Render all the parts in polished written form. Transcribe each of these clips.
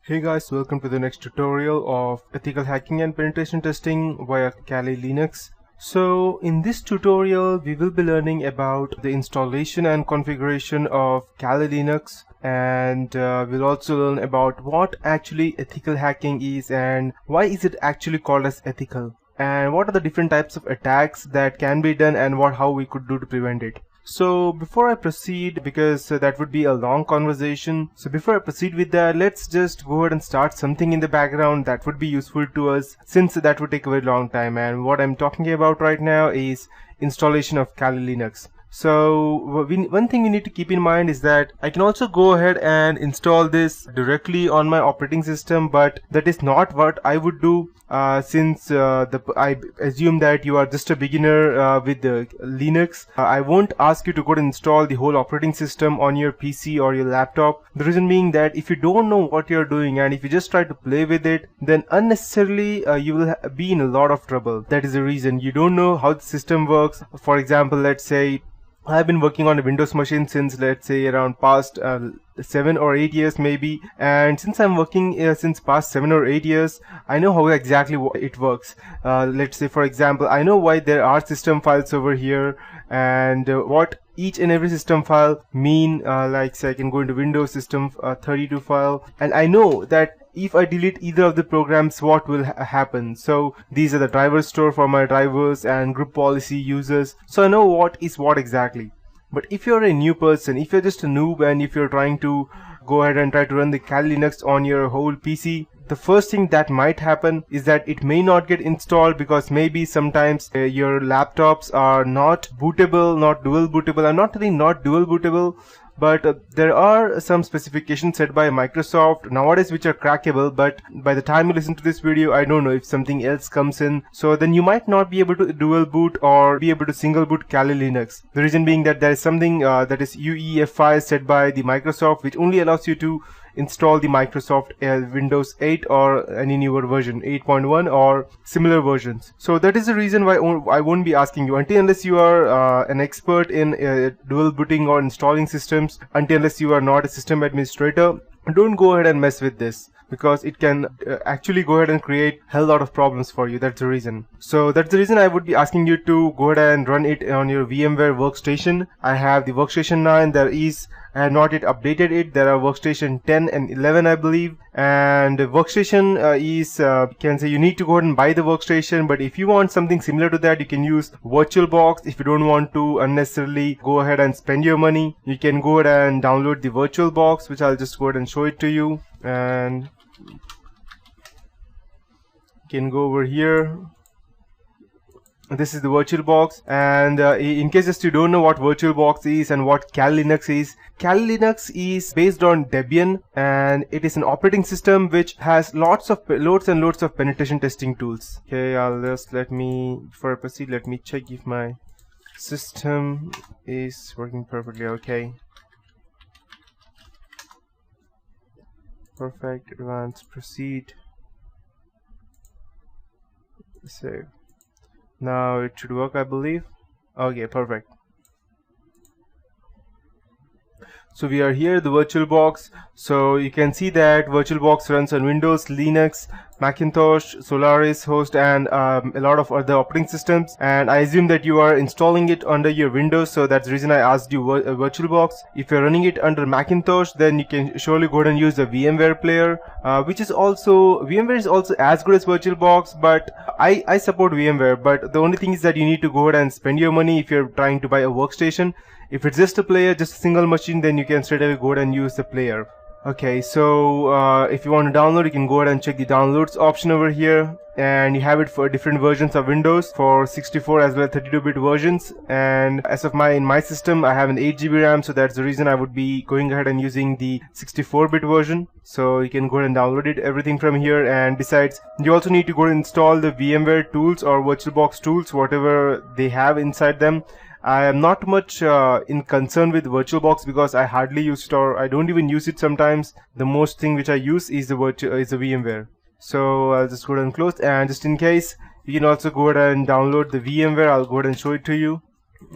Hey guys, welcome to the next tutorial of ethical hacking and penetration testing via Kali Linux. So in this tutorial we will be learning about the installation and configuration of Kali Linux, and we'll also learn about what actually ethical hacking is and why is it actually called as ethical, and what are the different types of attacks that can be done and how we could do to prevent it. So before I proceed, because that would be a long conversation, so before I proceed with that, let's just go ahead and start something in the background that would be useful to us, since that would take a very long time. And what I'm talking about right now is installation of Kali Linux. So one thing we need to keep in mind is that I can also go ahead and install this directly on my operating system, but that is not what I would do, since I assume that you are just a beginner with the Linux. I won't ask you to go and install the whole operating system on your PC or your laptop. The reason being that if you don't know what you're doing and if you just try to play with it, then unnecessarily you will be in a lot of trouble. That is the reason. You don't know how the system works. For example, let's say I've been working on a Windows machine since, let's say, around past 7 or 8 years maybe, and since I'm working since past 7 or 8 years, I know how exactly it works. Let's say, for example, I know why there are system files over here and what each and every system file mean. Like, say, I can go into Windows system 32 file, and I know that if I delete either of the programs, what will happen. So these are the driver store for my drivers and group policy users, so I know what is what exactly. But if you're a new person, if you're just a noob, and if you're trying to go ahead and try to run the Kali Linux on your whole PC, the first thing that might happen is that it may not get installed, because maybe sometimes your laptops are not bootable, not dual bootable. I'm not telling not dual bootable, but there are some specifications set by Microsoft nowadays which are crackable, but by the time you listen to this video, I don't know if something else comes in, so then you might not be able to dual boot or be able to single boot Kali Linux. The reason being that there is something that is UEFI set by the Microsoft, which only allows you to install the Microsoft Windows 8 or any newer version, 8.1 or similar versions. So that is the reason why I won't be asking you, unless you are an expert in dual booting or installing systems, unless you are not a system administrator, don't go ahead and mess with this, because it can actually go ahead and create a hell lot of problems for you. That's the reason. So that's the reason I would be asking you to go ahead and run it on your VMware workstation. I have the workstation 9. I have not yet updated it. There are workstation 10 and 11, I believe. And workstation is, can say you need to go ahead and buy the workstation, but if you want something similar to that, you can use VirtualBox. If you don't want to unnecessarily go ahead and spend your money, you can go ahead and download the VirtualBox, which I'll just go ahead and show it to you. And you can go over here. This is the VirtualBox, and in case just you don't know what VirtualBox is and what Kali Linux is, Kali Linux is based on Debian, and it is an operating system which has loads and loads of penetration testing tools. Okay, before I proceed, let me check if my system is working perfectly. Okay, perfect. Advanced, proceed, save. Now it should work, I believe. Okay, perfect. So we are here, the VirtualBox. So you can see that VirtualBox runs on Windows, Linux, Macintosh, Solaris host, and a lot of other operating systems. And I assume that you are installing it under your Windows, so that's the reason I asked you VirtualBox. If you're running it under Macintosh, then you can surely go ahead and use the VMware player, VMware is also as good as VirtualBox, but I support VMware. But the only thing is that you need to go ahead and spend your money if you're trying to buy a workstation. If it's just a player, just a single machine, then you can straight away go ahead and use the player. Okay, so if you want to download, you can go ahead and check the downloads option over here, and you have it for different versions of Windows, for 64 as well as 32-bit versions. And as of in my system, I have an 8 GB RAM, so that's the reason I would be going ahead and using the 64-bit version. So you can go ahead and download it, everything from here. And besides, you also need to go and install the VMware tools or VirtualBox tools, whatever they have inside them. I am not much in concern with VirtualBox, because I hardly use it, or I don't even use it sometimes. The most thing which I use is the VMware. So I'll just go ahead and close, and just in case, you can also go ahead and download the VMware. I'll go ahead and show it to you.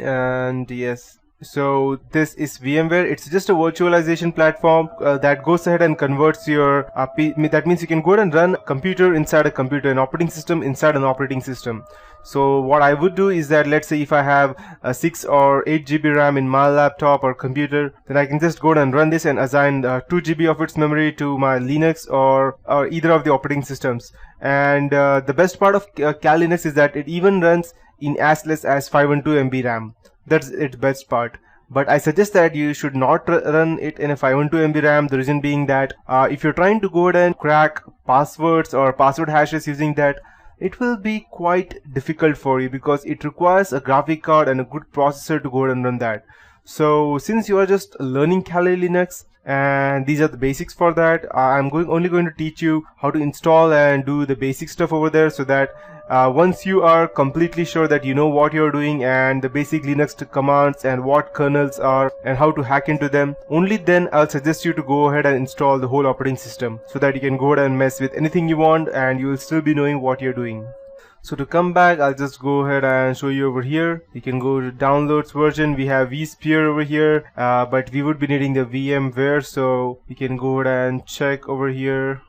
And yes, So this is VMware. It's just a virtualization platform that goes ahead and converts your that means you can go ahead and run a computer inside a computer, an operating system inside an operating system. So what I would do is that, let's say if I have a 6 or 8 GB RAM in my laptop or computer, then I can just go ahead and run this and assign 2 GB of its memory to my Linux or either of the operating systems. And the best part of Kali Linux is that it even runs in as less as 512 MB RAM. That's its best part. But I suggest that you should not run it in a 512 MB RAM. The reason being that if you're trying to go ahead and crack passwords or password hashes using that, it will be quite difficult for you because it requires a graphic card and a good processor to go ahead and run that. So since you are just learning Kali Linux and these are the basics for that, I'm only going to teach you how to install and do the basic stuff over there, so that once you are completely sure that you know what you're doing and the basic Linux commands and what kernels are and how to hack into them, only then I'll suggest you to go ahead and install the whole operating system so that you can go ahead and mess with anything you want and you will still be knowing what you're doing. So to come back, I'll just go ahead and show you over here. You can go to downloads version. We have vSphere over here, but we would be needing the VMware, so you can go ahead and check over here.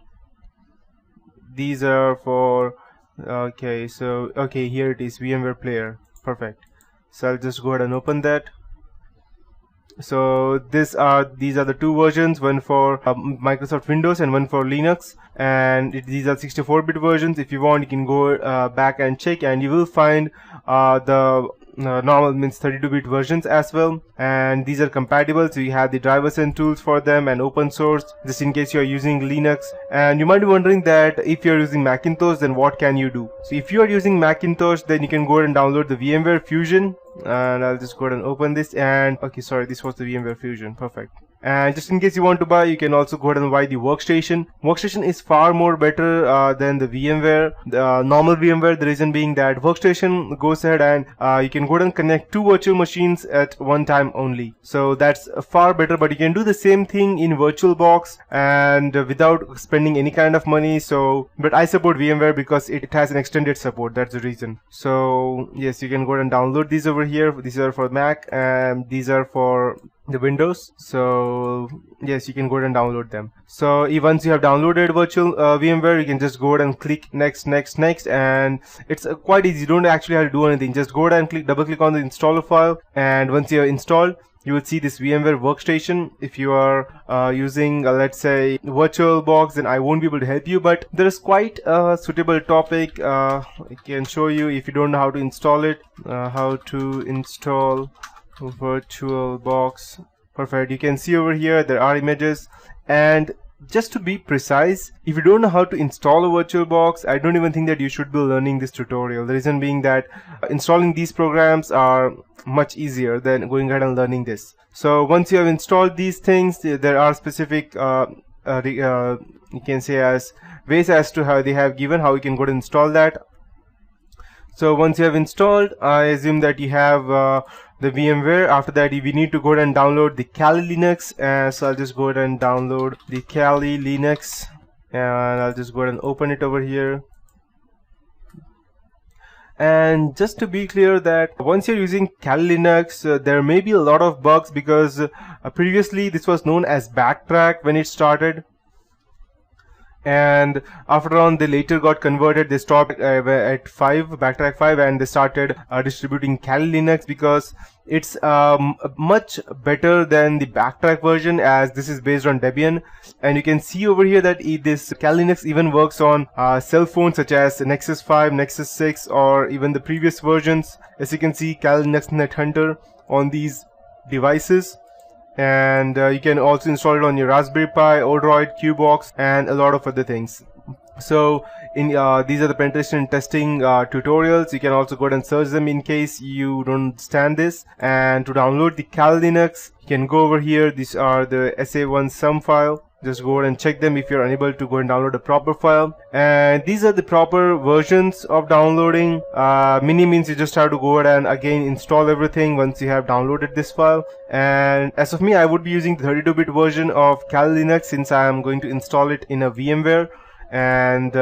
These are for okay, so okay, here it is, VMware Player. Perfect. So I'll just go ahead and open that. So these are the two versions, one for Microsoft Windows and one for Linux, and these are 64-bit versions. If you want, you can go back and check, and you will find the normal means 32-bit versions as well, and these are compatible, so you have the drivers and tools for them and open source, just in case you are using Linux. And you might be wondering that if you're using Macintosh, then what can you do? So if you are using Macintosh, then you can go ahead and download the VMware Fusion, and I'll just go ahead and open this. And okay, sorry, this was the VMware Fusion. Perfect. And just in case you want to buy, you can also go ahead and buy the Workstation. Workstation is far more better than the VMware, the normal VMware. The reason being that Workstation goes ahead and you can go ahead and connect 2 virtual machines at one time only. So that's far better, but you can do the same thing in VirtualBox and without spending any kind of money. So, but I support VMware because it has an extended support. That's the reason. So yes, you can go ahead and download these over here. These are for Mac and these are for the Windows. So yes, you can go ahead and download them. So once you have downloaded virtual VMware, you can just go ahead and click next, and it's quite easy. You don't actually have to do anything. Just go ahead and double click on the installer file, and once you have installed, you will see this VMware Workstation. If you are using let's say VirtualBox, then I won't be able to help you, but there is quite a suitable topic I can show you if you don't know how to install it. How to install VirtualBox. Perfect. You can see over here there are images, and just to be precise, if you don't know how to install a VirtualBox, I don't even think that you should be learning this tutorial. The reason being that installing these programs are much easier than going ahead and learning this. So once you have installed these things, there are specific you can say as ways as to how they have given how you can go to install that. So once you have installed, I assume that you have the VMware. After that, we need to go ahead and download the Kali Linux. So I'll just go ahead and download the Kali Linux, and I'll just go ahead and open it over here. And just to be clear that once you're using Kali Linux, there may be a lot of bugs because previously this was known as Backtrack when it started. And after on, they later got converted. They stopped at Backtrack 5, and they started distributing Kali Linux because it's much better than the Backtrack version, as this is based on Debian. And you can see over here that this Kali Linux even works on cell phones such as Nexus 5, Nexus 6, or even the previous versions. As you can see, Kali Linux NetHunter on these devices. And you can also install it on your Raspberry Pi, Odroid, Qbox, and a lot of other things. So in these are the penetration testing tutorials. You can also go ahead and search them in case you don't understand this. And to download the Kali Linux, you can go over here. These are the SA1 sum file. Just go ahead and check them if you're unable to go and download a proper file. And these are the proper versions of downloading. Mini means you just have to go ahead and again install everything once you have downloaded this file. And as of me, I would be using the 32-bit version of Kali Linux since I am going to install it in a VMware. and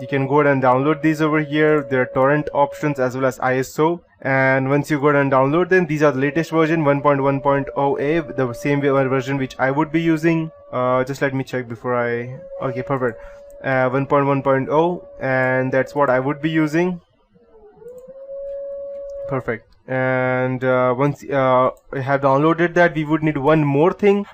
you can go ahead and download these over here. There are torrent options as well as ISO, and once you go ahead and download them, these are the latest version 1.1.0a, the same version which I would be using. Just let me check before I... okay, perfect. 1.1.0, and that's what I would be using. Perfect. And once I have downloaded that, we would need one more thing.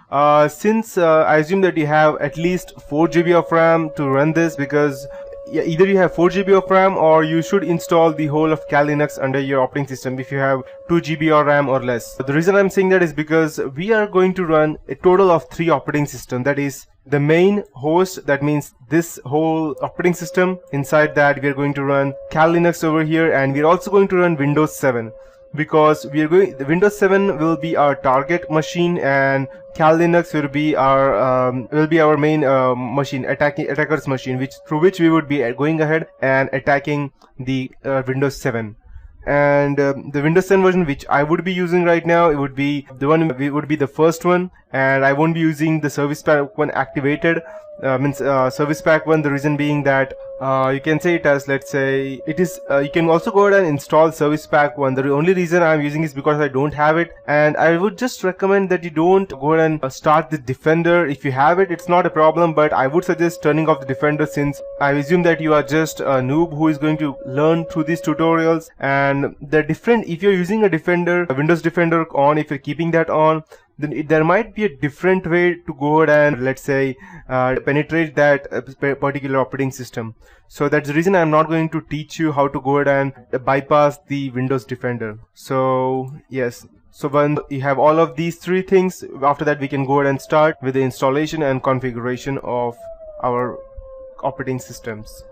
Since I assume that you have at least 4 GB of RAM to run this, because either you have 4 GB of RAM or you should install the whole of Kali Linux under your operating system if you have 2 GB of RAM or less. The reason I'm saying that is because we are going to run a total of 3 operating systems. That is the main host, that means this whole operating system. Inside that we are going to run Kali Linux over here, and we are also going to run Windows 7. Because the Windows 7 will be our target machine, and Kali Linux will be our main machine, attacker's machine, through which we would be going ahead and attacking the Windows 7. And the Windows 10 version which I would be using right now, it would be the first one, and I won't be using the Service Pack 1 activated. Service Pack 1, the reason being that you can say it as, let's say, it is you can also go ahead and install Service Pack 1. The only reason I'm using is because I don't have it, and I would just recommend that you don't go ahead and start the Defender. If you have it, it's not a problem, but I would suggest turning off the Defender, since I assume that you are just a noob who is going to learn through these tutorials. And if you're using a Defender, a Windows Defender on, if you're keeping that on, then there might be a different way to go ahead and, let's say, penetrate that particular operating system. So that's the reason I'm not going to teach you how to go ahead and bypass the Windows Defender. So yes, so when you have all of these 3 things, after that we can go ahead and start with the installation and configuration of our operating systems.